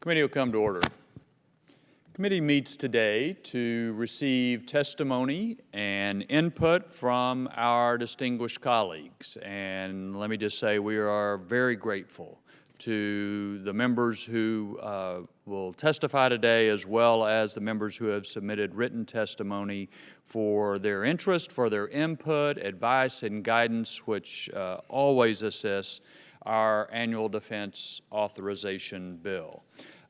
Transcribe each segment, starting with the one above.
Committee will come to order. Committee meets today to receive testimony and input from our distinguished colleagues. And let me just say we are very grateful to the members who will testify today, as well as the members who have submitted written testimony, for their interest, for their input, advice, and guidance, which always assists our annual defense authorization bill.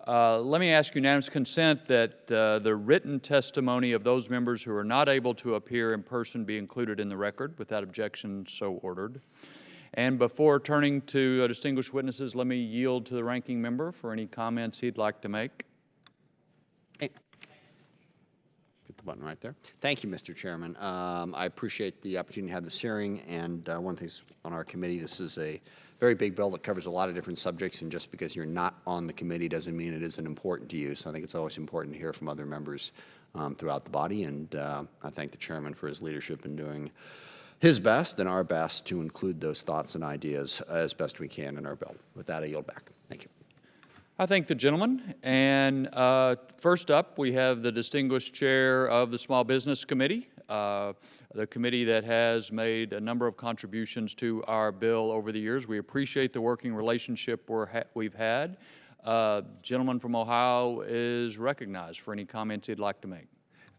Let me ask unanimous consent that the written testimony of those members who are not able to appear in person be included in the record. Without objection, so ordered. And before turning to distinguished witnesses, let me yield to the ranking member for any comments he'd like to make. Hey. Get the button right there. Thank you, Mr. Chairman. I appreciate the opportunity to have this hearing, and one thing on our committee, this is a very big bill that covers a lot of different subjects, and just because you're not on the committee doesn't mean it isn't important to you. So I think it's always important to hear from other members throughout the body, and I thank the chairman for his leadership in doing his best and our best to include those thoughts and ideas as best we can in our bill. With that, I yield back. Thank you. I thank the gentleman. And first up, we have the distinguished chair of the Small Business Committee, the committee that has made a number of contributions to our bill over the years. We appreciate the working relationship we've had. Gentleman from Ohio is recognized for any comments he'd like to make.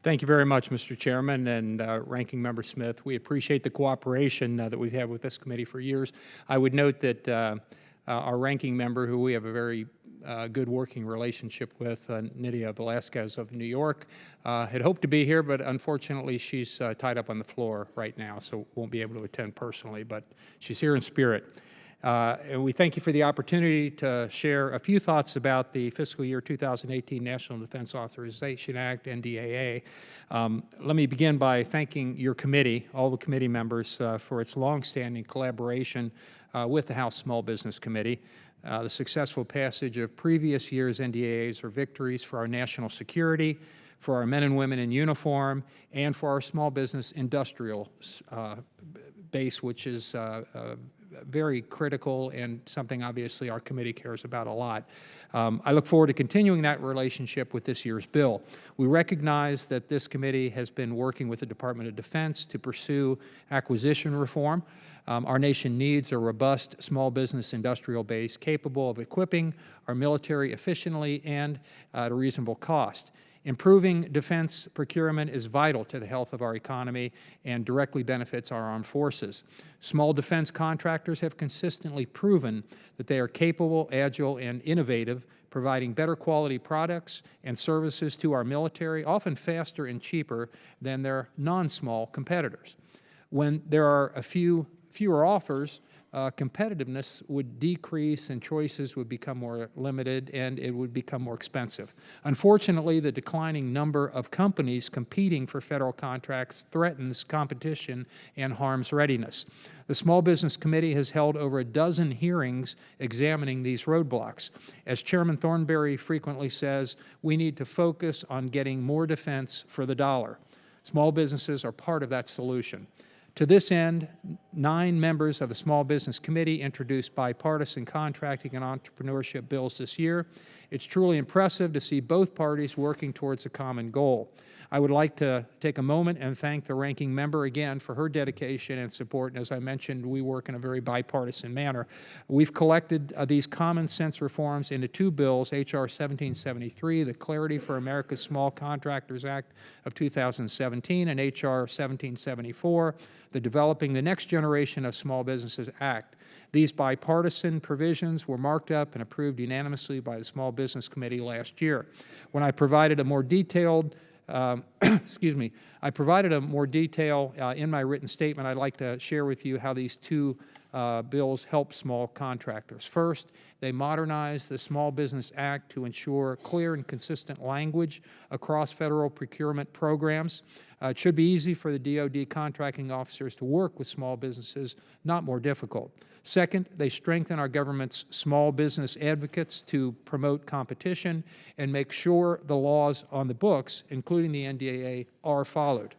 Thank you very much, Mr. Chairman and Ranking Member Smith. We appreciate the cooperation that we've had with this committee for years. I would note that our ranking member, who we have a very good working relationship with, Nydia Velasquez of New York, had hoped to be here, but unfortunately she's tied up on the floor right now, so won't be able to attend personally, but she's here in spirit. And we thank you for the opportunity to share a few thoughts about the fiscal year 2018 National Defense Authorization Act, NDAA. Let me begin by thanking your committee, all the committee members, for its longstanding collaboration with the House Small Business Committee. The successful passage of previous year's NDAAs are victories for our national security, for our men and women in uniform, and for our small business industrial base, which is very critical and something obviously our committee cares about a lot. I look forward to continuing that relationship with this year's bill. We recognize that this committee has been working with the Department of Defense to pursue acquisition reform. Our nation needs a robust small business industrial base capable of equipping our military efficiently and at a reasonable cost. Improving defense procurement is vital to the health of our economy and directly benefits our armed forces. Small defense contractors have consistently proven that they are capable, agile, and innovative, providing better quality products and services to our military, often faster and cheaper than their non-small competitors. When there are fewer offers, competitiveness would decrease and choices would become more limited and it would become more expensive. Unfortunately, the declining number of companies competing for federal contracts threatens competition and harms readiness. The Small Business Committee has held over a dozen hearings examining these roadblocks. As Chairman Thornberry frequently says, we need to focus on getting more defense for the dollar. Small businesses are part of that solution. To this end, 9 members of the Small Business Committee introduced bipartisan contracting and entrepreneurship bills this year. It's truly impressive to see both parties working towards a common goal. I would like to take a moment and thank the ranking member again for her dedication and support. And as I mentioned, we work in a very bipartisan manner. We've collected these common sense reforms into 2 bills, H.R. 1773, the Clarity for America's Small Contractors Act of 2017, and H.R. 1774, the Developing the Next Generation of Small Businesses Act. These bipartisan provisions were marked up and approved unanimously by the Small Business Committee last year. When I provided a more detailed I provided a more detail in my written statement. I'd like to share with you how these 2 bills help small contractors. First, they modernize the Small Business Act to ensure clear and consistent language across federal procurement programs. It should be easy for the DoD contracting officers to work with small businesses, not more difficult. Second, they strengthen our government's small business advocates to promote competition and make sure the laws on the books, including the NDAA, are followed.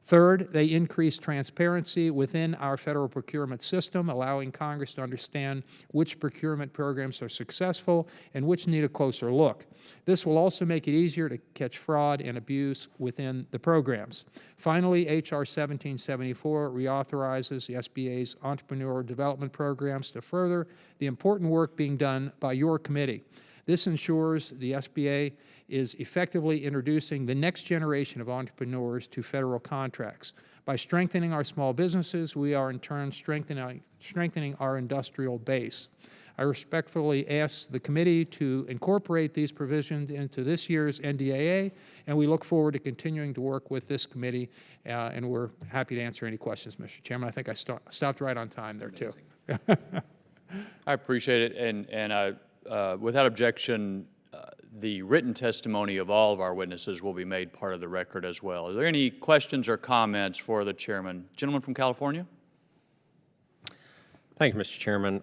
Third, they increase transparency within our federal procurement system, allowing Congress to understand which procurement programs are successful and which need a closer look. This will also make it easier to catch fraud and abuse within the programs. Finally, H.R. 1774 reauthorizes the SBA's entrepreneur development programs to further the important work being done by your committee. This ensures the SBA is effectively introducing the next generation of entrepreneurs to federal contracts. By strengthening our small businesses, we are in turn strengthening our industrial base. I respectfully ask the committee to incorporate these provisions into this year's NDAA, and we look forward to continuing to work with this committee, and we're happy to answer any questions, Mr. Chairman. I think I stopped right on time there, too. I appreciate it, and without objection, the written testimony of all of our witnesses will be made part of the record as well. Are there any questions or comments for the chairman? Gentleman from California? Thank you, Mr. Chairman.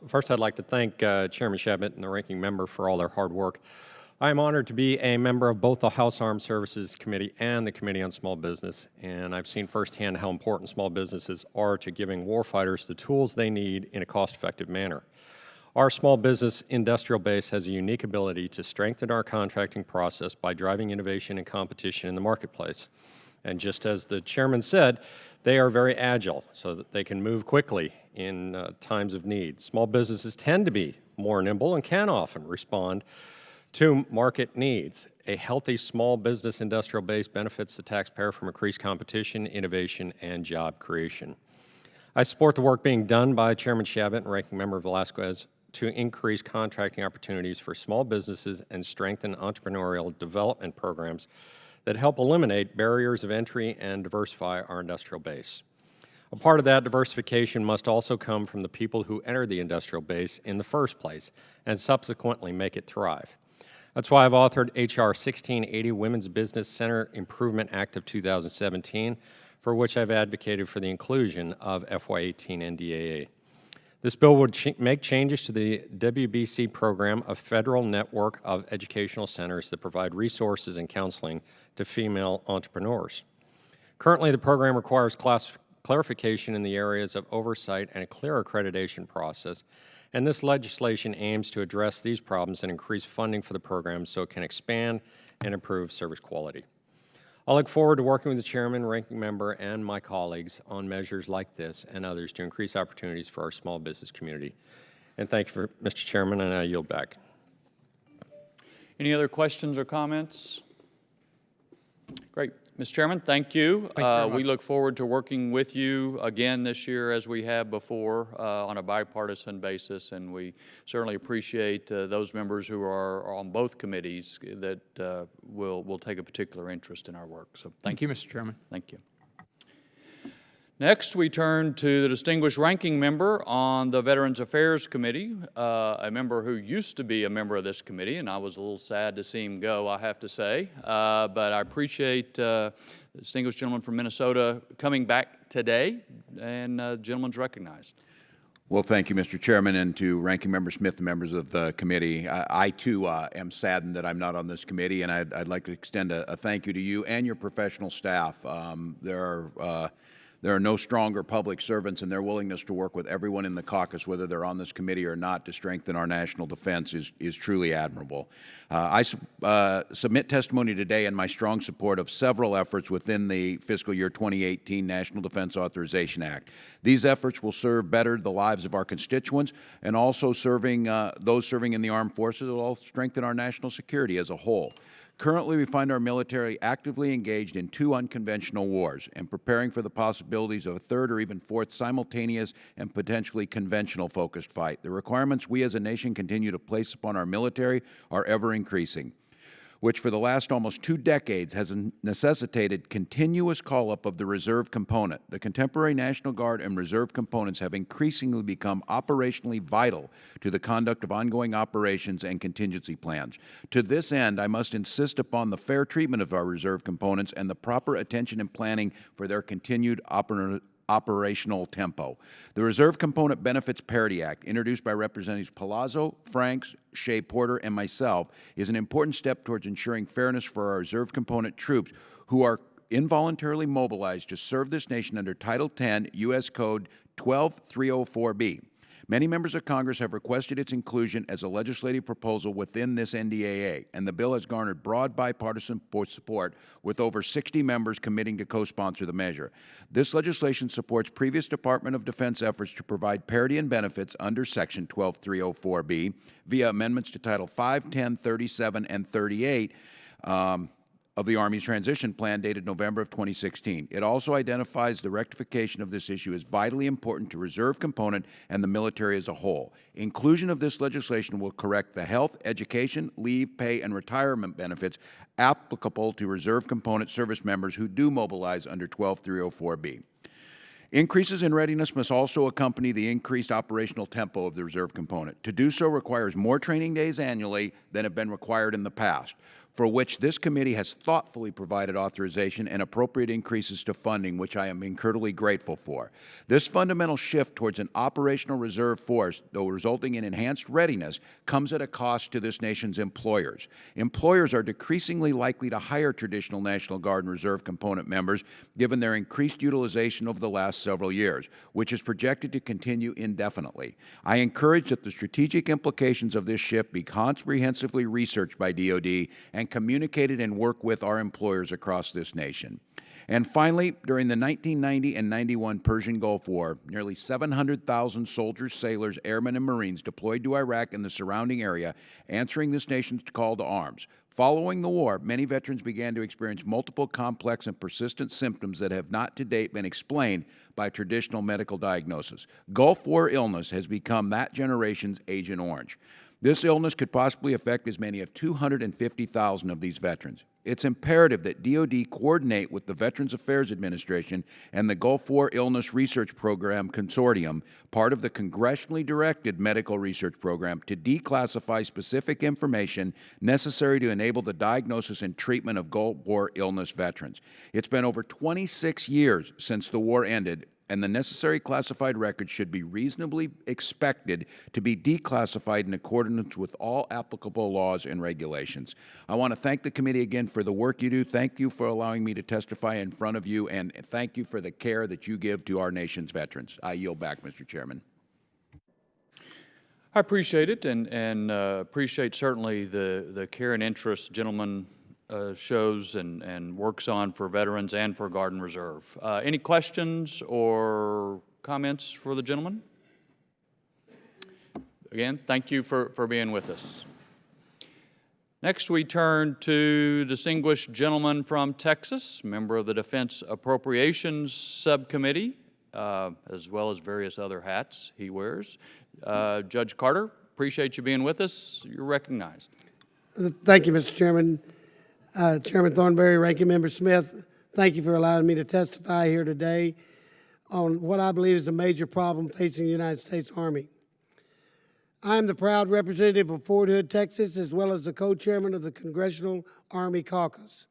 First, I'd like to thank Chairman Shabat and the ranking member for all their hard work. I am honored to be a member of both the House Armed Services Committee and the Committee on Small Business, and I've seen firsthand how important small businesses are to giving warfighters the tools they need in a cost-effective manner. Our small business industrial base has a unique ability to strengthen our contracting process by driving innovation and competition in the marketplace. And just as the chairman said, they are very agile so that they can move quickly in times of need. Small businesses tend to be more nimble and can often respond to market needs. A healthy small business industrial base benefits the taxpayer from increased competition, innovation, and job creation. I support the work being done by Chairman Shabat and Ranking Member Velasquez to increase contracting opportunities for small businesses and strengthen entrepreneurial development programs that help eliminate barriers of entry and diversify our industrial base. A part of that diversification must also come from the people who enter the industrial base in the first place and subsequently make it thrive. That's why I've authored H.R. 1680, Women's Business Center Improvement Act of 2017, for which I've advocated for the inclusion of FY18 NDAA. This bill would make changes to the WBC program, a federal network of educational centers that provide resources and counseling to female entrepreneurs. Currently, the program requires clarification in the areas of oversight and a clear accreditation process, and this legislation aims to address these problems and increase funding for the program so it can expand and improve service quality. I look forward to working with the chairman, ranking member, and my colleagues on measures like this and others to increase opportunities for our small business community. And thank you, Mr. Chairman, and I yield back. Any other questions or comments? Great. Mr. Chairman, thank you. We look forward to working with you again this year as we have before on a bipartisan basis, and we certainly appreciate those members who are on both committees that will take a particular interest in our work. So Thank you, Mr. Chairman. Thank you. Next, we turn to the distinguished ranking member on the Veterans Affairs Committee, a member who used to be a member of this committee, and I was a little sad to see him go, I have to say. But I appreciate the distinguished gentleman from Minnesota coming back today, and the gentleman's recognized. Well, thank you, Mr. Chairman, and to Ranking Member Smith and members of the committee. I too, am saddened that I'm not on this committee, and I'd like to extend a thank you to you and your professional staff. There are no stronger public servants, and their willingness to work with everyone in the caucus, whether they're on this committee or not, to strengthen our national defense is truly admirable. I submit testimony today in my strong support of several efforts within the fiscal year 2018 National Defense Authorization Act. These efforts will serve better the lives of our constituents, and also those serving in the armed forces will all strengthen our national security as a whole. Currently, we find our military actively engaged in 2 unconventional wars and preparing for the possibilities of a 3rd or even 4th simultaneous and potentially conventional-focused fight. The requirements we as a nation continue to place upon our military are ever increasing, which for the last almost 2 decades has necessitated continuous call-up of the reserve component. The contemporary National Guard and reserve components have increasingly become operationally vital to the conduct of ongoing operations and contingency plans. To this end, I must insist upon the fair treatment of our reserve components and the proper attention and planning for their continued operational tempo. The Reserve Component Benefits Parity Act, introduced by Representatives Palazzo, Franks, Shea Porter, and myself, is an important step towards ensuring fairness for our reserve component troops who are involuntarily mobilized to serve this nation under Title 10 U.S. Code 12304B. Many members of Congress have requested its inclusion as a legislative proposal within this NDAA, and the bill has garnered broad bipartisan support, with over 60 members committing to co-sponsor the measure. This legislation supports previous Department of Defense efforts to provide parity in benefits under Section 12304B via amendments to Title 5, 10, 37, and 38 of the Army's transition plan dated November of 2016. It also identifies the rectification of this issue as vitally important to reserve component and the military as a whole. Inclusion of this legislation will correct the health, education, leave, pay, and retirement benefits applicable to reserve component service members who do mobilize under 12304B. Increases in readiness must also accompany the increased operational tempo of the reserve component. To do so requires more training days annually than have been required in the past, for which this committee has thoughtfully provided authorization and appropriate increases to funding, which I am incredibly grateful for. This fundamental shift towards an operational reserve force, though resulting in enhanced readiness, comes at a cost to this nation's employers. Employers are decreasingly likely to hire traditional National Guard and Reserve component members, given their increased utilization over the last several years, which is projected to continue indefinitely. I encourage that the strategic implications of this shift be comprehensively researched by DoD and communicated and work with our employers across this nation. And finally, during the 1990 and 91 Persian Gulf War, nearly 700,000 soldiers, sailors, airmen, and Marines deployed to Iraq and the surrounding area, answering this nation's call to arms. Following the war, many veterans began to experience multiple complex and persistent symptoms that have not to date been explained by traditional medical diagnosis. Gulf War illness has become that generation's Agent Orange. This illness could possibly affect as many as 250,000 of these veterans. It's imperative that DoD coordinate with the Veterans Affairs Administration and the Gulf War Illness Research Program Consortium, part of the congressionally directed medical research program, to declassify specific information necessary to enable the diagnosis and treatment of Gulf War illness veterans. It's been over 26 years since the war ended, and the necessary classified records should be reasonably expected to be declassified in accordance with all applicable laws and regulations. I want to thank the committee again for the work you do. Thank you for allowing me to testify in front of you, and thank you for the care that you give to our nation's veterans. I yield back, Mr. Chairman. I appreciate it, and appreciate certainly the care and interest gentleman shows and works on for veterans and for Guard and Reserve. Any questions or comments for the gentleman? Again, thank you for being with us. Next, we turn to distinguished gentleman from Texas, member of the Defense Appropriations Subcommittee, as well as various other hats he wears. Judge Carter, appreciate you being with us. You're recognized. Thank you, Mr. Chairman. Chairman Thornberry, Ranking Member Smith, thank you for allowing me to testify here today on what I believe is a major problem facing the United States Army. I am the proud representative of Fort Hood, Texas, as well as the co-chairman of the Congressional Army Caucus.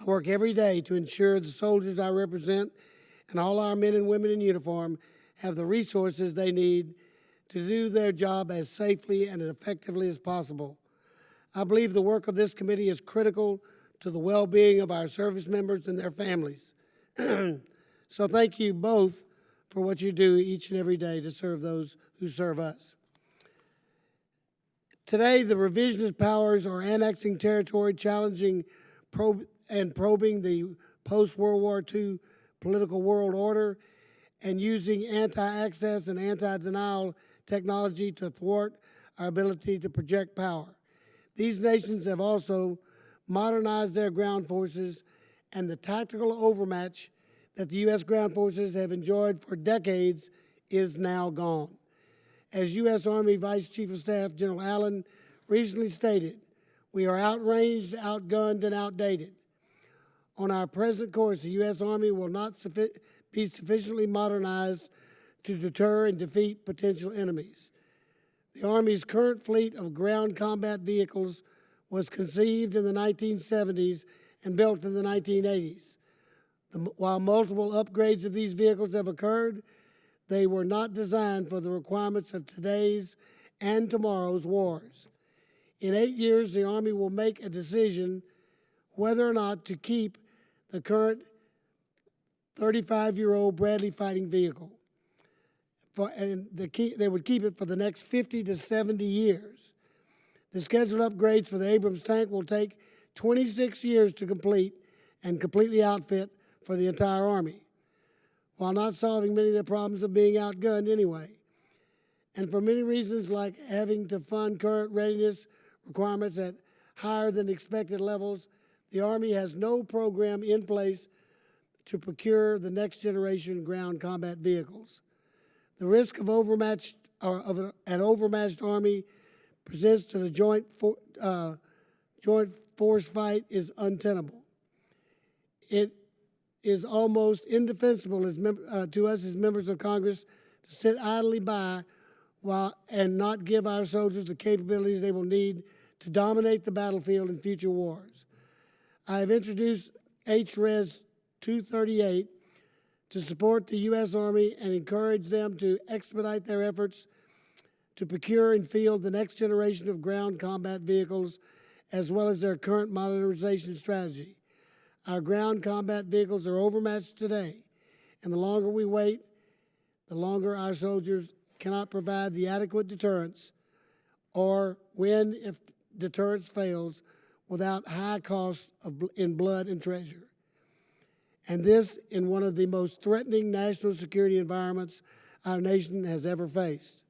I work every day to ensure the soldiers I represent and all our men and women in uniform have the resources they need to do their job as safely and as effectively as possible. I believe the work of this committee is critical to the well-being of our service members and their families. So thank you both for what you do each and every day to serve those who serve us. Today, the revisionist powers are annexing territory, challenging and probing the post-World War II political world order, and using anti-access and anti-denial technology to thwart our ability to project power. These nations have also modernized their ground forces, and the tactical overmatch that the U.S. ground forces have enjoyed for decades is now gone. As U.S. Army Vice Chief of Staff General Allen recently stated, we are outranged, outgunned, and outdated. On our present course, the U.S. Army will not be sufficiently modernized to deter and defeat potential enemies. The Army's current fleet of ground combat vehicles was conceived in the 1970s and built in the 1980s. While multiple upgrades of these vehicles have occurred, they were not designed for the requirements of today's and tomorrow's wars. In 8 years, the Army will make a decision whether or not to keep the current 35-year-old Bradley fighting vehicle. They would keep it for the next 50 to 70 years. The scheduled upgrades for the Abrams tank will take 26 years to complete and completely outfit for the entire Army, while not solving many of the problems of being outgunned anyway. And for many reasons, like having to fund current readiness requirements at higher than expected levels, the Army has no program in place to procure the next generation ground combat vehicles. The risk of an overmatched Army presents to the joint force fight is untenable. It is almost indefensible to us as members of Congress to sit idly by and not give our soldiers the capabilities they will need to dominate the battlefield in future wars. I have introduced HRES 238 to support the U.S. Army and encourage them to expedite their efforts to procure and field the next generation of ground combat vehicles, as well as their current modernization strategy. Our ground combat vehicles are overmatched today, and the longer we wait, the longer our soldiers cannot provide the adequate deterrence, or when, if deterrence fails, without high costs in blood and treasure. And this in one of the most threatening national security environments our nation has ever faced.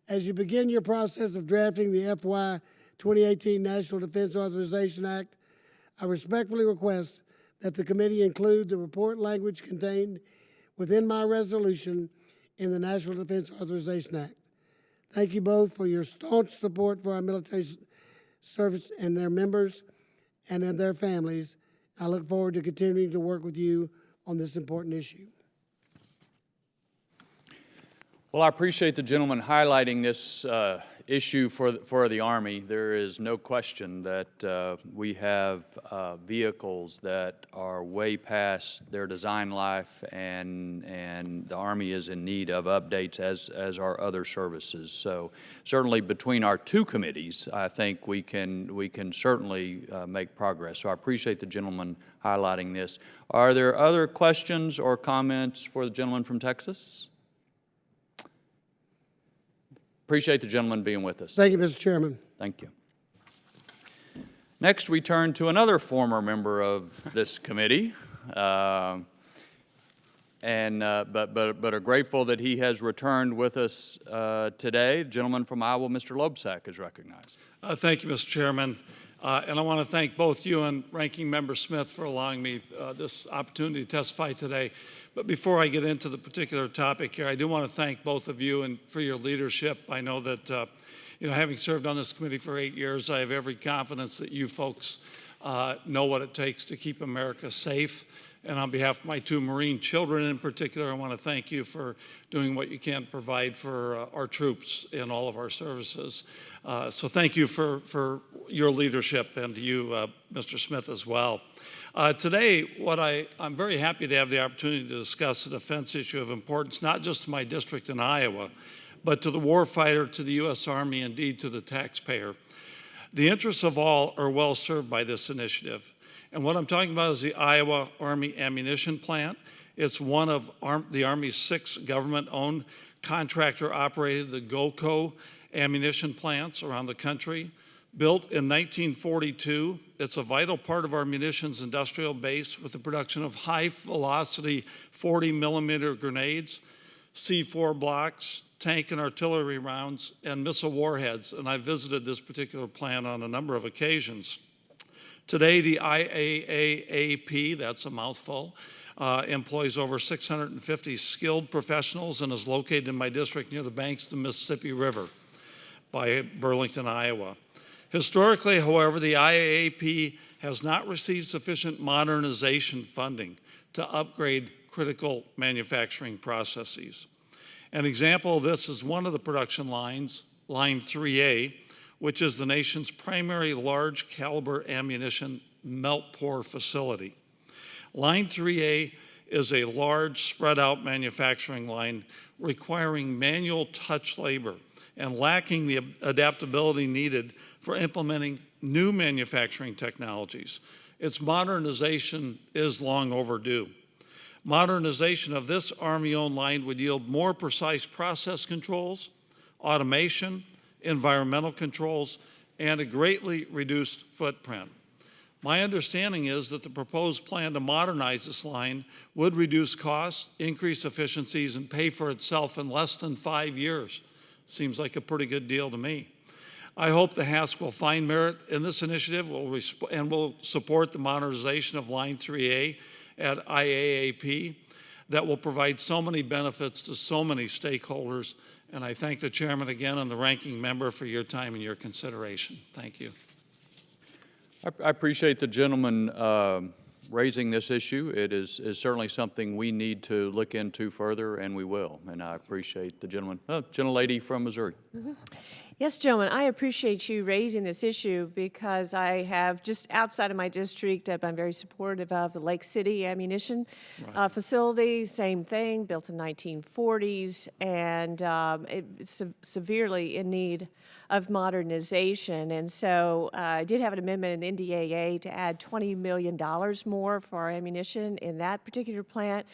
As you begin your process of drafting the FY 2018 National Defense Authorization Act, I respectfully request that the committee include the report language contained within my resolution in the National Defense Authorization Act. Thank you both for your staunch support for our military service and their members and their families. I look forward to continuing to work with you on this important issue. Well, I appreciate the gentleman highlighting this issue for the Army. There is no question that we have vehicles that are way past their design life, and the Army is in need of updates, as are other services. So certainly between our two committees, I think we can certainly make progress. So I appreciate the gentleman highlighting this. Are there other questions or comments for the gentleman from Texas? Appreciate the gentleman being with us. Thank you, Mr. Chairman. Thank you. Next, we turn to another former member of this committee, but are grateful that he has returned with us today. The gentleman from Iowa, Mr. Loebsack, is recognized. Thank you, Mr. Chairman. And I want to thank both you and Ranking Member Smith for allowing me this opportunity to testify today. But before I get into the particular topic here, I do want to thank both of you and for your leadership. I know that, having served on this committee for 8 years, I have every confidence that you folks know what it takes to keep America safe. And on behalf of my two Marine children in particular, I want to thank you for doing what you can provide for our troops in all of our services. So thank you for your leadership, and to you, Mr. Smith, as well. Today, I'm very happy to have the opportunity to discuss a defense issue of importance, not just to my district in Iowa, but to the warfighter, to the U.S. Army, indeed to the taxpayer. The interests of all are well served by this initiative. And what I'm talking about is the Iowa Army Ammunition Plant. It's one of the Army's 6 government-owned, contractor-operated, the GOCO ammunition plants around the country. Built in 1942, it's a vital part of our munitions industrial base with the production of high-velocity 40-millimeter grenades, C4 blocks, tank and artillery rounds, and missile warheads. And I've visited this particular plant on a number of occasions. Today, the IAAP, that's a mouthful, employs over 650 skilled professionals and is located in my district near the banks of the Mississippi River by Burlington, Iowa. Historically, however, the IAAP has not received sufficient modernization funding to upgrade critical manufacturing processes. An example of this is one of the production lines, Line 3A, which is the nation's primary large caliber ammunition melt pour facility. Line 3A is a large spread out manufacturing line requiring manual touch labor and lacking the adaptability needed for implementing new manufacturing technologies. Its modernization is long overdue. Modernization of this Army-owned line would yield more precise process controls, automation, environmental controls, and a greatly reduced footprint. My understanding is that the proposed plan to modernize this line would reduce costs, increase efficiencies, and pay for itself in less than 5 years. Seems like a pretty good deal to me. I hope the HASC will find merit in this initiative and will support the modernization of Line 3A at IAAP that will provide so many benefits to so many stakeholders. And I thank the chairman again and the ranking member for your time and your consideration. Thank you. I appreciate the gentleman raising this issue. It is certainly something we need to look into further, and we will. And I appreciate the gentleman, gentlelady from Missouri. Yes, gentlemen, I appreciate you raising this issue because I have just outside of my district, I'm very supportive of the Lake City ammunition facility. Same thing, built in 1940s, and it's severely in need of modernization. And so I did have an amendment in the NDAA to add $20 million more for our ammunition in that particular plant.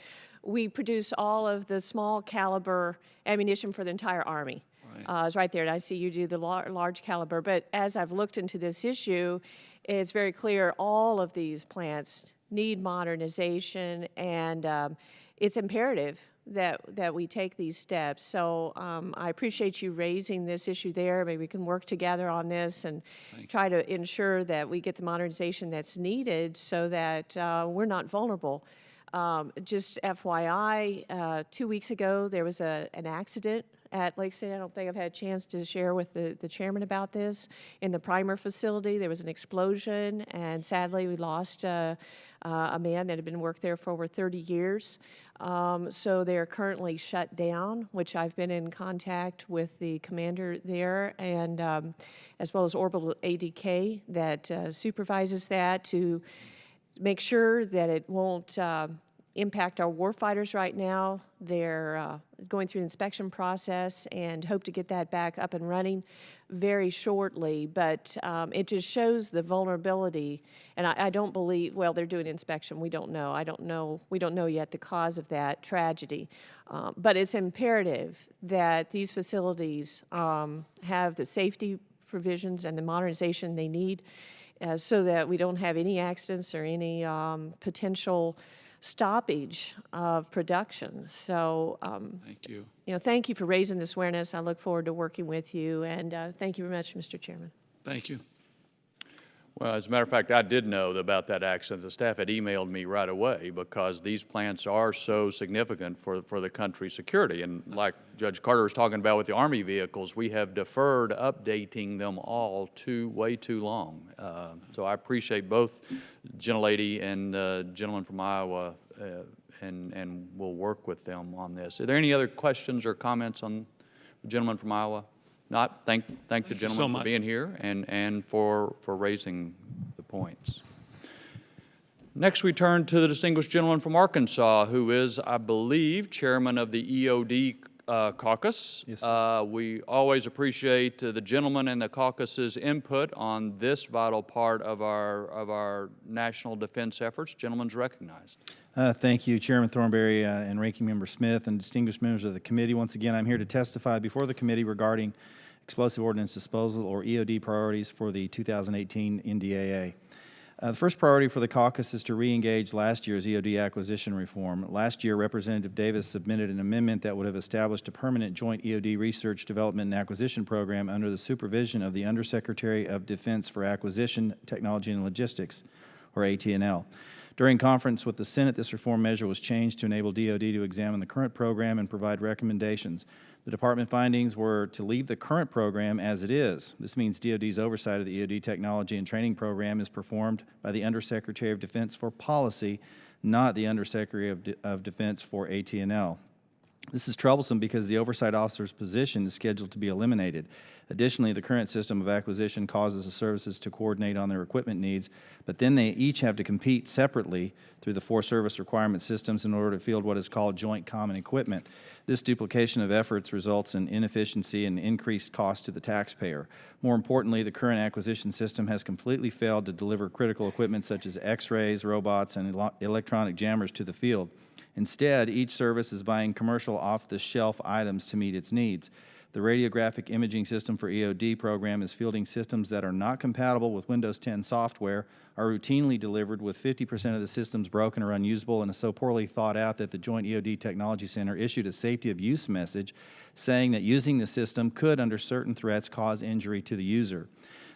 We produce all of the small caliber ammunition for the entire Army. It's right there, and I see you do the large caliber. But as I've looked into this issue, it's very clear all of these plants need modernization, and it's imperative that we take these steps. So I appreciate you raising this issue there. Maybe we can work together on this and try to ensure that we get the modernization that's needed so that we're not vulnerable. Just FYI, 2 weeks ago there was an accident at Lake City. I don't think I've had a chance to share with the chairman about this. In the primer facility, there was an explosion, and sadly we lost a man that had been working there for over 30 years. So they're currently shut down, which I've been in contact with the commander there, and as well as Orbital ADK that supervises that to make sure that it won't impact our warfighters right now. They're going through the inspection process and hope to get that back up and running very shortly. But it just shows the vulnerability. And I don't believe, well, they're doing inspection. We don't know. We don't know yet the cause of that tragedy. But it's imperative that these facilities have the safety provisions and the modernization they need so that we don't have any accidents or any potential stoppage of production. So, Thank you. Thank you for raising this awareness. I look forward to working with you, and thank you very much, Mr. Chairman. Thank you. Well, as a matter of fact, I did know about that accident. The staff had emailed me right away because these plants are so significant for the country's security. And like Judge Carter was talking about with the Army vehicles, we have deferred updating them all way too long. So I appreciate both gentlelady and the gentleman from Iowa, and we'll work with them on this. Are there any other questions or comments on the gentleman from Iowa? Not, thank the gentleman for being here and for raising the points. Next, we turn to the distinguished gentleman from Arkansas, who is, I believe, chairman of the EOD caucus. Yes, sir. We always appreciate the gentleman and the caucus's input on this vital part of our national defense efforts. Gentleman's recognized. Thank you, Chairman Thornberry and Ranking Member Smith and distinguished members of the committee. Once again, I'm here to testify before the committee regarding explosive ordnance disposal, or EOD, priorities for the 2018 NDAA. The first priority for the caucus is to re-engage last year's EOD acquisition reform. Last year, Representative Davis submitted an amendment that would have established a permanent joint EOD research, development, and acquisition program under the supervision of the Undersecretary of Defense for Acquisition, Technology, and Logistics, or AT&L. During conference with the Senate, this reform measure was changed to enable DoD to examine the current program and provide recommendations. The department findings were to leave the current program as it is. This means DoD's oversight of the EOD technology and training program is performed by the Undersecretary of Defense for Policy, not the Undersecretary of Defense for AT&L. This is troublesome because the oversight officer's position is scheduled to be eliminated. Additionally, the current system of acquisition causes the services to coordinate on their equipment needs, but then they each have to compete separately through the 4 service requirement systems in order to field what is called joint common equipment. This duplication of efforts results in inefficiency and increased cost to the taxpayer. More importantly, the current acquisition system has completely failed to deliver critical equipment such as X-rays, robots, and electronic jammers to the field. Instead, each service is buying commercial off-the-shelf items to meet its needs. The radiographic imaging system for EOD program is fielding systems that are not compatible with Windows 10 software, are routinely delivered with 50% of the systems broken or unusable, and is so poorly thought out that the Joint EOD Technology Center issued a safety of use message saying that using the system could, under certain threats, cause injury to the user.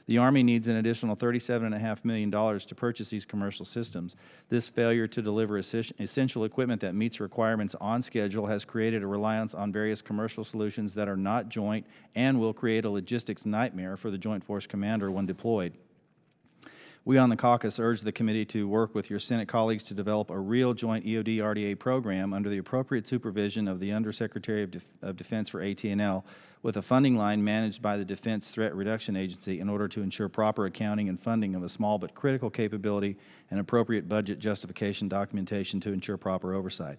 The Army needs an additional $37.5 million to purchase these commercial systems. This failure to deliver essential equipment that meets requirements on schedule has created a reliance on various commercial solutions that are not joint and will create a logistics nightmare for the Joint Force Commander when deployed. We on the caucus urge the committee to work with your Senate colleagues to develop a real joint EOD RDA program under the appropriate supervision of the Undersecretary of Defense for AT&L, with a funding line managed by the Defense Threat Reduction Agency in order to ensure proper accounting and funding of a small but critical capability and appropriate budget justification documentation to ensure proper oversight.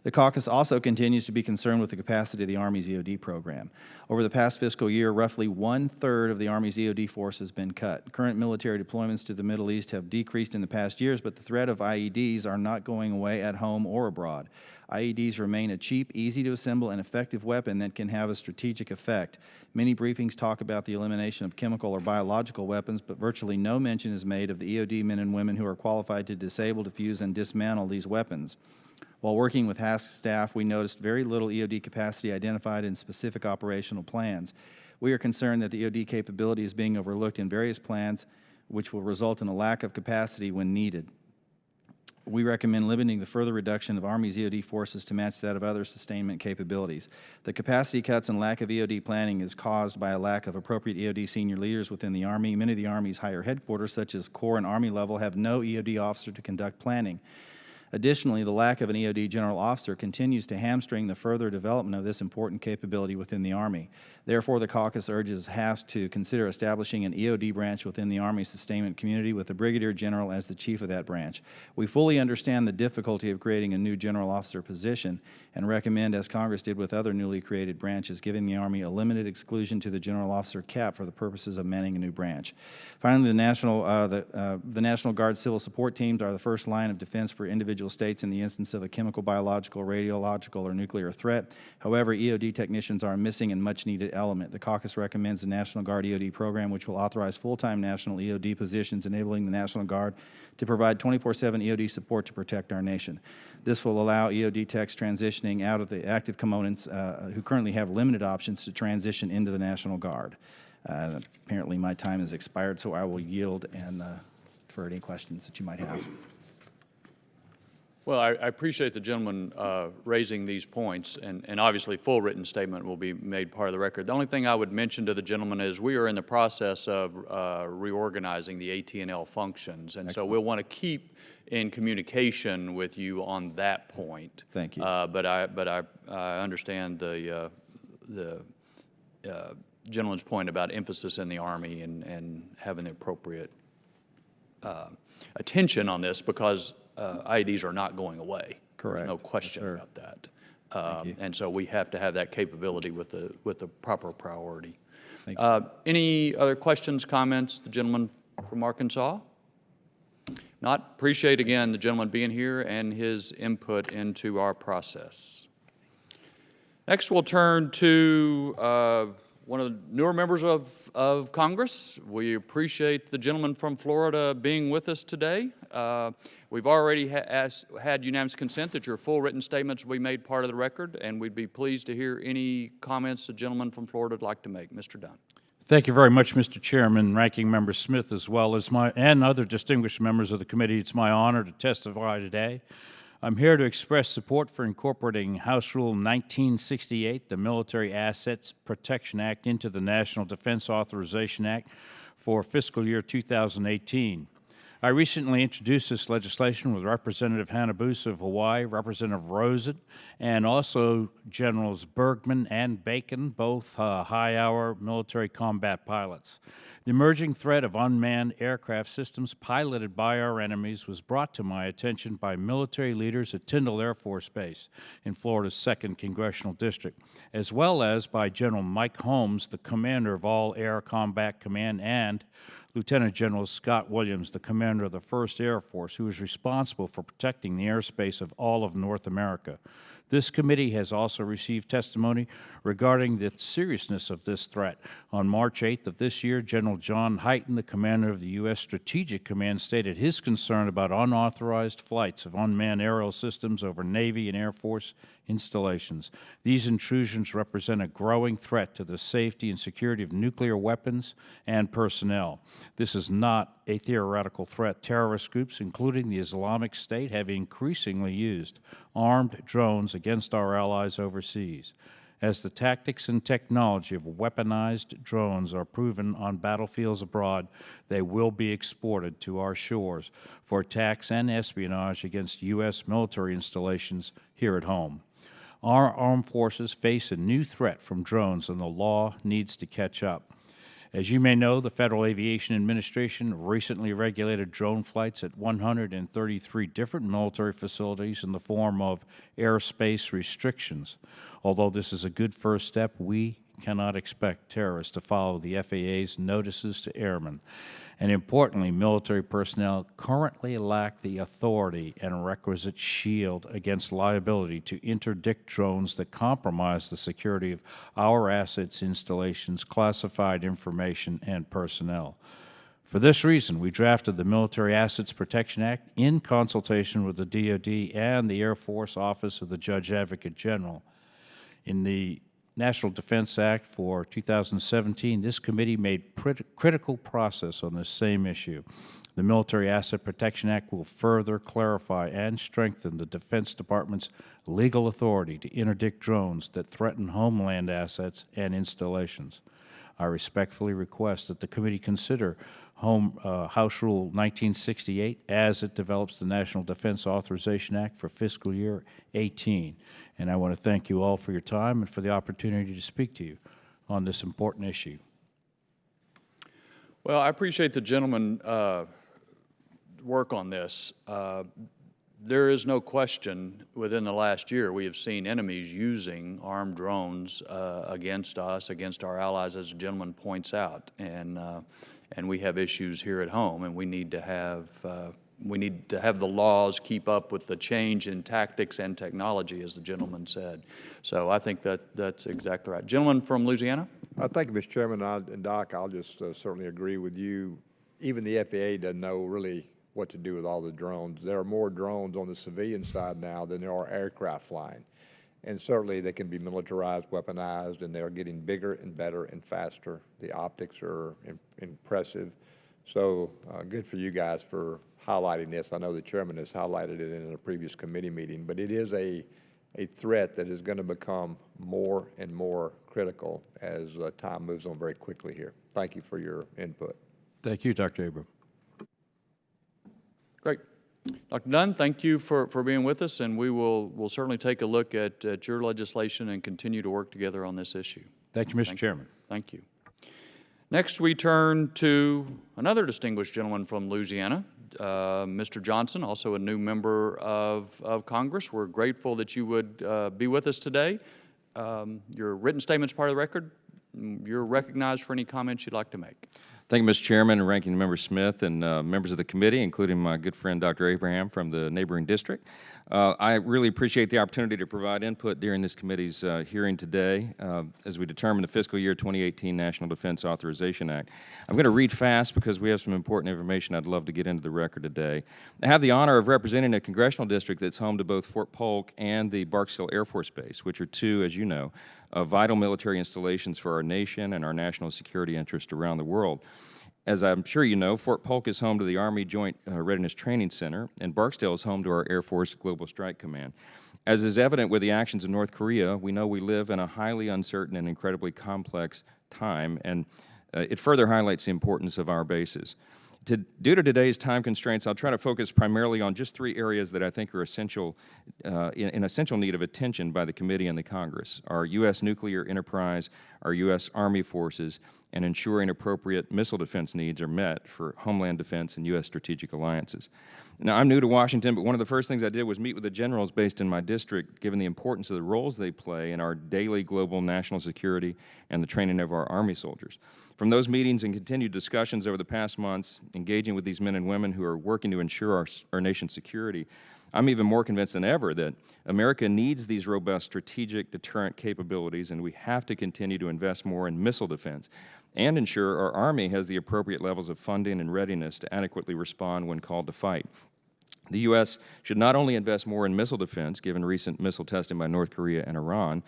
The caucus also continues to be concerned with the capacity of the Army's EOD program. Over the past fiscal year, roughly 1/3 of the Army's EOD force has been cut. Current military deployments to the Middle East have decreased in the past years, but the threat of IEDs are not going away at home or abroad. IEDs remain a cheap, easy-to-assemble, and effective weapon that can have a strategic effect. Many briefings talk about the elimination of chemical or biological weapons, but virtually no mention is made of the EOD men and women who are qualified to disable, defuse, and dismantle these weapons. While working with HASC staff, we noticed very little EOD capacity identified in specific operational plans. We are concerned that the EOD capability is being overlooked in various plans, which will result in a lack of capacity when needed. We recommend limiting the further reduction of Army's EOD forces to match that of other sustainment capabilities. The capacity cuts and lack of EOD planning is caused by a lack of appropriate EOD senior leaders within the Army. Many of the Army's higher headquarters, such as Corps and Army level, have no EOD officer to conduct planning. Additionally, the lack of an EOD general officer continues to hamstring the further development of this important capability within the Army. Therefore, the caucus urges HASC to consider establishing an EOD branch within the Army sustainment community with the Brigadier General as the chief of that branch. We fully understand the difficulty of creating a new general officer position and recommend, as Congress did with other newly created branches, giving the Army a limited exclusion to the general officer cap for the purposes of manning a new branch. Finally, the National Guard Civil Support Teams are the first line of defense for individual states in the instance of a chemical, biological, radiological, or nuclear threat. However, EOD technicians are a missing and much-needed element. The caucus recommends the National Guard EOD program, which will authorize full-time national EOD positions, enabling the National Guard to provide 24/7 EOD support to protect our nation. This will allow EOD techs transitioning out of the active components who currently have limited options to transition into the National Guard. Apparently, my time has expired, so I will yield and for any questions that you might have. Well, I appreciate the gentleman raising these points, and obviously full written statement will be made part of the record. The only thing I would mention to the gentleman is we are in the process of reorganizing the AT&L functions, and so we'll want to keep in communication with you on that point. Thank you. But I understand the gentleman's point about emphasis in the Army and having the appropriate attention on this, because IEDs are not going away. Correct. There's no question Yes, sir. about that. And so we have to have that capability with the proper priority. Thank you. Any other questions, comments? The gentleman from Arkansas? Not. Appreciate again the gentleman being here and his input into our process. Next, we'll turn to one of the newer members of Congress. We appreciate the gentleman from Florida being with us today. We've already had unanimous consent that your full written statements will be made part of the record, and we'd be pleased to hear any comments the gentleman from Florida would like to make. Mr. Dunn. Thank you very much, Mr. Chairman, Ranking Member Smith, as well as and other distinguished members of the committee. It's my honor to testify today. I'm here to express support for incorporating House Rule 1968, the Military Assets Protection Act, into the National Defense Authorization Act for fiscal year 2018. I recently introduced this legislation with Representative Hanabusa of Hawaii, Representative Rosen, and also Generals Bergman and Bacon, both high-hour military combat pilots. The emerging threat of unmanned aircraft systems piloted by our enemies was brought to my attention by military leaders at Tyndall Air Force Base in Florida's 2nd Congressional District, as well as by General Mike Holmes, the commander of All Air Combat Command, and Lieutenant General Scott Williams, the commander of the 1st Air Force, who is responsible for protecting the airspace of all of North America. This committee has also received testimony regarding the seriousness of this threat. On March 8th of this year, General John Hyten, the commander of the U.S. Strategic Command, stated his concern about unauthorized flights of unmanned aerial systems over Navy and Air Force installations. These intrusions represent a growing threat to the safety and security of nuclear weapons and personnel. This is not a theoretical threat. Terrorist groups, including the Islamic State, have increasingly used armed drones against our allies overseas. As the tactics and technology of weaponized drones are proven on battlefields abroad, they will be exported to our shores for attacks and espionage against U.S. military installations here at home. Our armed forces face a new threat from drones, and the law needs to catch up. As you may know, the Federal Aviation Administration recently regulated drone flights at 133 different military facilities in the form of airspace restrictions. Although this is a good first step, we cannot expect terrorists to follow the FAA's notices to airmen. And importantly, military personnel currently lack the authority and requisite shield against liability to interdict drones that compromise the security of our assets, installations, classified information, and personnel. For this reason, we drafted the Military Assets Protection Act in consultation with the DoD and the Air Force Office of the Judge Advocate General. In the National Defense Act for 2017, this committee made critical progress on this same issue. The Military Asset Protection Act will further clarify and strengthen the Defense Department's legal authority to interdict drones that threaten homeland assets and installations. I respectfully request that the committee consider House Rule 1968 as it develops the National Defense Authorization Act for fiscal year 18. And I want to thank you all for your time and for the opportunity to speak to you on this important issue. Well, I appreciate the gentleman work on this. There is no question within the last year we have seen enemies using armed drones against us, against our allies, as the gentleman points out. And we have issues here at home, and we need to have the laws keep up with the change in tactics and technology, as the gentleman said. So I think that's exactly right. Gentleman from Louisiana? Thank you, Mr. Chairman. And Doc, I'll just certainly agree with you. Even the FAA doesn't know really what to do with all the drones. There are more drones on the civilian side now than there are aircraft flying. And certainly they can be militarized, weaponized, and they're getting bigger and better and faster. The optics are impressive. So good for you guys for highlighting this. I know the chairman has highlighted it in a previous committee meeting, but it is a threat that is going to become more and more critical as time moves on very quickly here. Thank you for your input. Thank you, Dr. Abram. Great. Dr. Dunn, thank you for being with us, and we'll certainly take a look at your legislation and continue to work together on this issue. Thank you, Mr. Chairman. Thank you. Next, we turn to another distinguished gentleman from Louisiana, Mr. Johnson, also a new member of Congress. We're grateful that you would be with us today. Your written statement's part of the record. You're recognized for any comments you'd like to make. Thank you, Mr. Chairman and Ranking Member Smith and members of the committee, including my good friend Dr. Abraham from the neighboring district. I really appreciate the opportunity to provide input during this committee's hearing today as we determine the fiscal year 2018 National Defense Authorization Act. I'm going to read fast because we have some important information I'd love to get into the record today. I have the honor of representing a congressional district that's home to both Fort Polk and the Barksdale Air Force Base, which are two, as you know, vital military installations for our nation and our national security interest around the world. As I'm sure you know, Fort Polk is home to the Army Joint Readiness Training Center, and Barksdale is home to our Air Force Global Strike Command. As is evident with the actions of North Korea, we know we live in a highly uncertain and incredibly complex time, and it further highlights the importance of our bases. Due to today's time constraints, I'll try to focus primarily on just 3 areas that I think are essential, in essential need of attention by the committee and the Congress: our U.S. nuclear enterprise, our U.S. Army forces, and ensuring appropriate missile defense needs are met for homeland defense and U.S. strategic alliances. Now, I'm new to Washington, but one of the first things I did was meet with the generals based in my district, given the importance of the roles they play in our daily global national security and the training of our Army soldiers. From those meetings and continued discussions over the past months, engaging with these men and women who are working to ensure our nation's security, I'm even more convinced than ever that America needs these robust strategic deterrent capabilities, and we have to continue to invest more in missile defense and ensure our Army has the appropriate levels of funding and readiness to adequately respond when called to fight. The U.S. should not only invest more in missile defense, given recent missile testing by North Korea and Iran,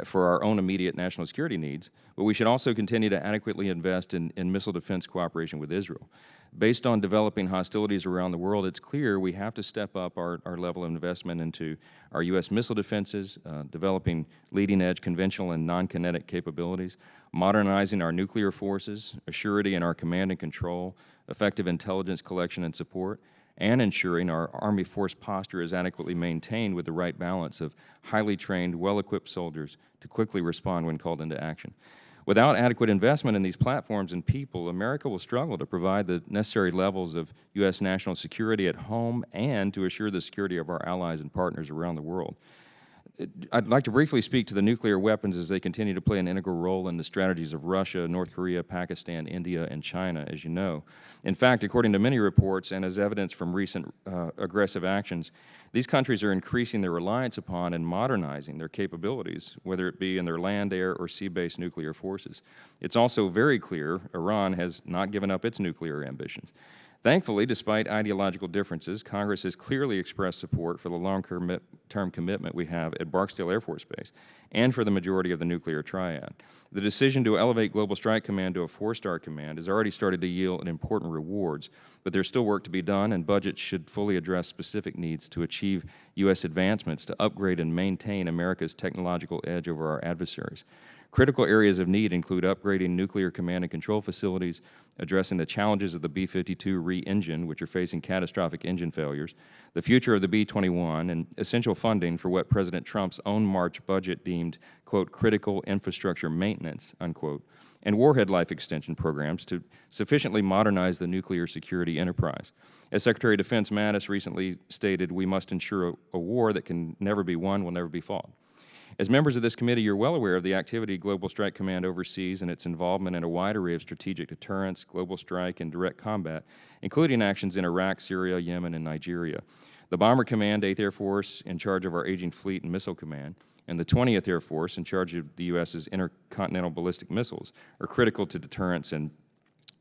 for our own immediate national security needs, but we should also continue to adequately invest in missile defense cooperation with Israel. Based on developing hostilities around the world, it's clear we have to step up our level of investment into our U.S. missile defenses, developing leading-edge conventional and non-kinetic capabilities, modernizing our nuclear forces, assurity in our command and control, effective intelligence collection and support, and ensuring our Army force posture is adequately maintained with the right balance of highly trained, well-equipped soldiers to quickly respond when called into action. Without adequate investment in these platforms and people, America will struggle to provide the necessary levels of U.S. national security at home and to assure the security of our allies and partners around the world. I'd like to briefly speak to the nuclear weapons as they continue to play an integral role in the strategies of Russia, North Korea, Pakistan, India, and China, as you know. In fact, according to many reports and as evidence from recent aggressive actions, these countries are increasing their reliance upon and modernizing their capabilities, whether it be in their land, air, or sea-based nuclear forces. It's also very clear Iran has not given up its nuclear ambitions. Thankfully, despite ideological differences, Congress has clearly expressed support for the long-term commitment we have at Barksdale Air Force Base and for the majority of the nuclear triad. The decision to elevate Global Strike Command to a 4-star command has already started to yield important rewards, but there's still work to be done, and budgets should fully address specific needs to achieve U.S. advancements to upgrade and maintain America's technological edge over our adversaries. Critical areas of need include upgrading nuclear command and control facilities, addressing the challenges of the B-52 re-engine, which are facing catastrophic engine failures, the future of the B-21, and essential funding for what President Trump's own March budget deemed, quote, critical infrastructure maintenance, unquote, and warhead life extension programs to sufficiently modernize the nuclear security enterprise. As Secretary of Defense Mattis recently stated, we must ensure a war that can never be won will never be fought. As members of this committee, you're well aware of the activity Global Strike Command oversees and its involvement in a wide array of strategic deterrence, global strike, and direct combat, including actions in Iraq, Syria, Yemen, and Nigeria. The Bomber Command, 8th Air Force, in charge of our aging fleet and missile command, and the 20th Air Force, in charge of the U.S.'s intercontinental ballistic missiles, are critical to deterrence and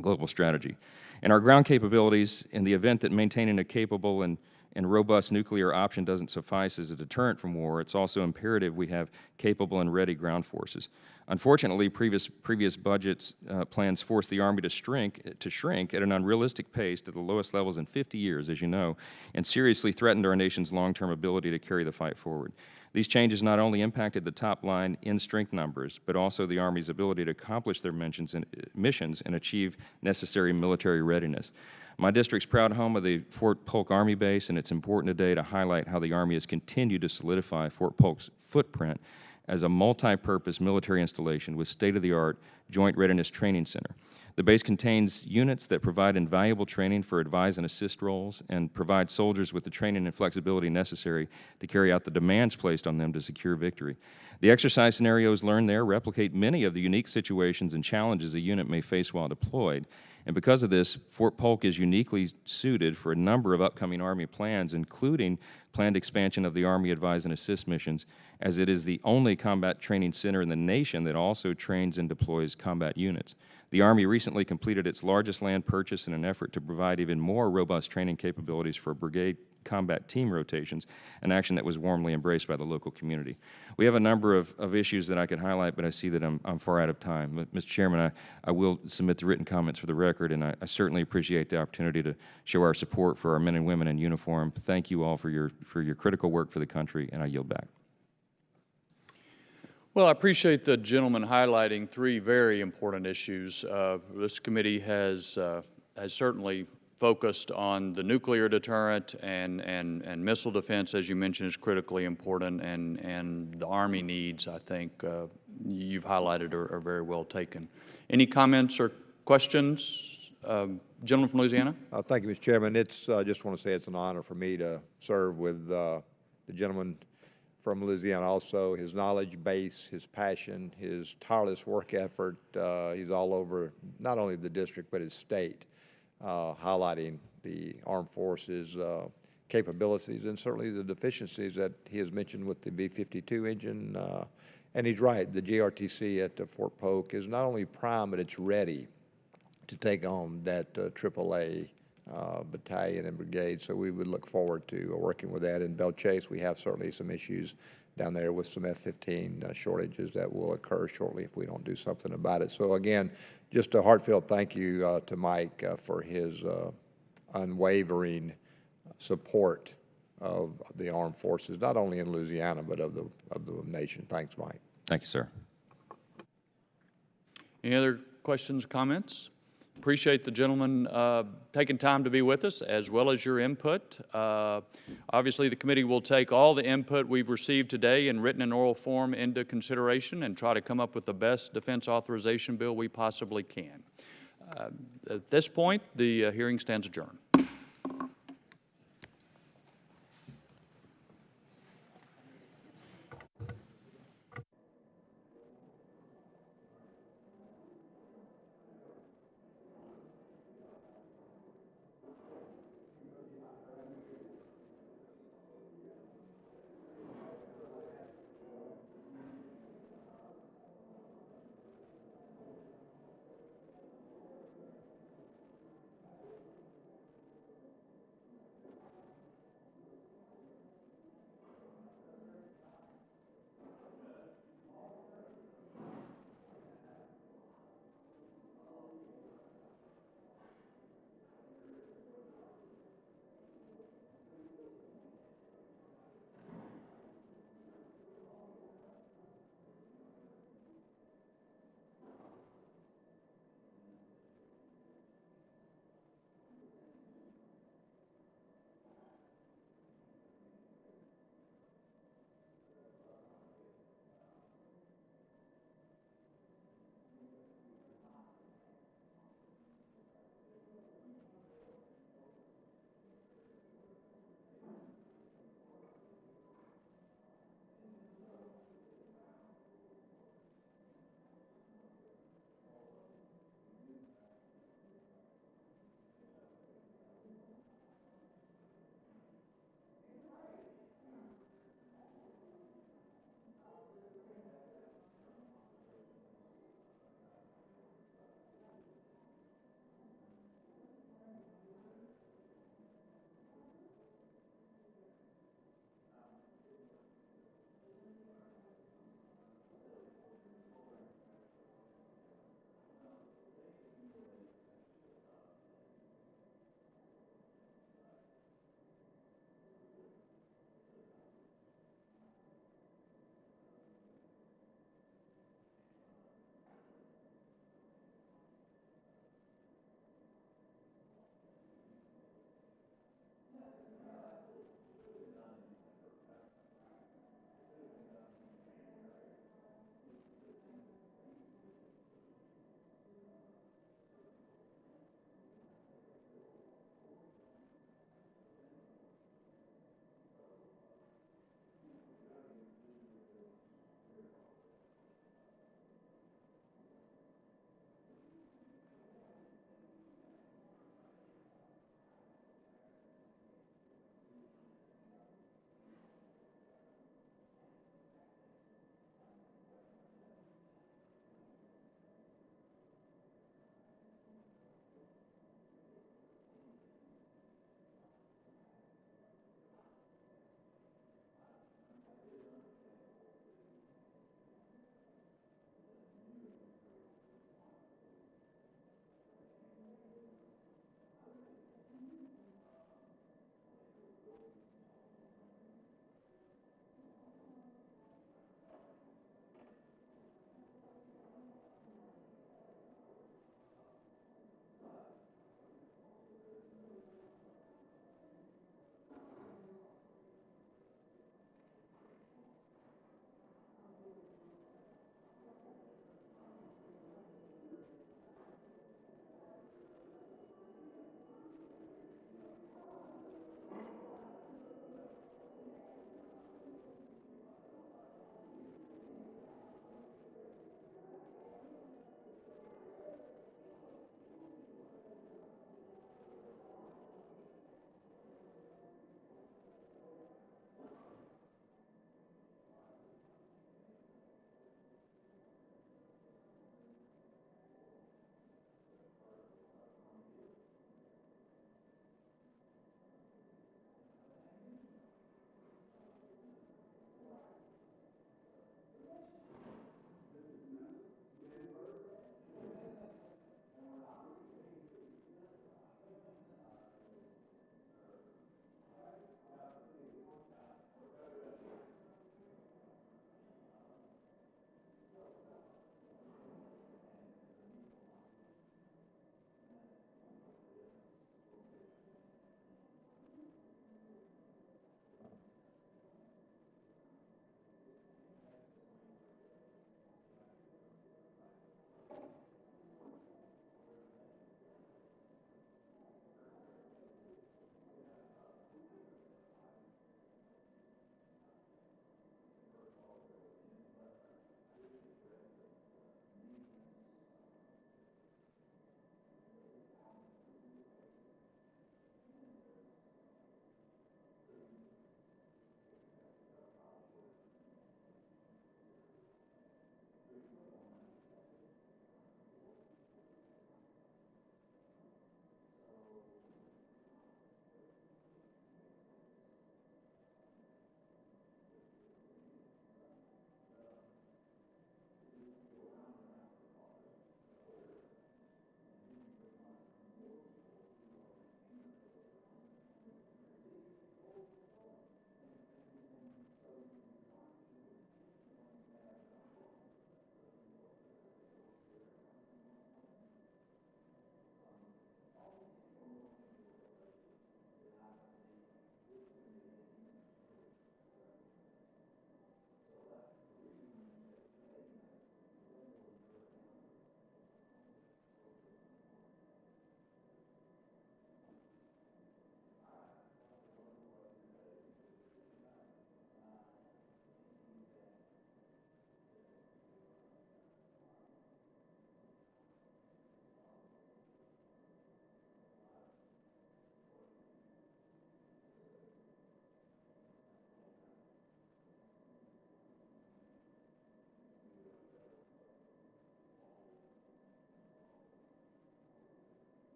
global strategy. And our ground capabilities, in the event that maintaining a capable and robust nuclear option doesn't suffice as a deterrent from war, it's also imperative we have capable and ready ground forces. Unfortunately, previous budgets plans forced the Army to shrink at an unrealistic pace to the lowest levels in 50 years, as you know, and seriously threatened our nation's long-term ability to carry the fight forward. These changes not only impacted the top line in-strength numbers, but also the Army's ability to accomplish their missions and achieve necessary military readiness. My district's proud home of the Fort Polk Army Base, and it's important today to highlight how the Army has continued to solidify Fort Polk's footprint as a multi-purpose military installation with state-of-the-art Joint Readiness Training Center. The base contains units that provide invaluable training for advise and assist roles and provide soldiers with the training and flexibility necessary to carry out the demands placed on them to secure victory. The exercise scenarios learned there replicate many of the unique situations and challenges a unit may face while deployed. And because of this, Fort Polk is uniquely suited for a number of upcoming Army plans, including planned expansion of the Army Advise and Assist missions, as it is the only combat training center in the nation that also trains and deploys combat units. The Army recently completed its largest land purchase in an effort to provide even more robust training capabilities for brigade combat team rotations, an action that was warmly embraced by the local community. We have a number of issues that I could highlight, but I see that I'm far out of time. But, Mr. Chairman, I will submit the written comments for the record, and I certainly appreciate the opportunity to show our support for our men and women in uniform. Thank you all for your critical work for the country, and I yield back. Well, I appreciate the gentleman highlighting 3 very important issues. This committee has has certainly focused on the nuclear deterrent, and missile defense, as you mentioned, is critically important, and the Army needs, I think, you've highlighted are very well taken. Any comments or questions? Gentleman from Louisiana? Thank you, Mr. Chairman. It's, just want to say it's an honor for me to serve with the gentleman from Louisiana also. His knowledge base, his passion, his tireless work effort, he's all over not only the district but his state, highlighting the armed forces capabilities and certainly the deficiencies that he has mentioned with the B-52 engine. And he's right, the GRTC at Fort Polk is not only prime, but it's ready to take on that AAA battalion and brigade. So we would look forward to working with that. In Belle Chase, we have certainly some issues down there with some F-15 shortages that will occur shortly if we don't do something about it. So again, just a heartfelt thank you to Mike for his unwavering support of the armed forces, not only in Louisiana, but of the nation. Thanks, Mike. Thank you, sir. Any other questions or comments? Appreciate the gentleman taking time to be with us, as well as your input. Obviously, the committee will take all the input we've received today in written and oral form into consideration and try to come up with the best defense authorization bill we possibly can. At this point, the hearing stands adjourned.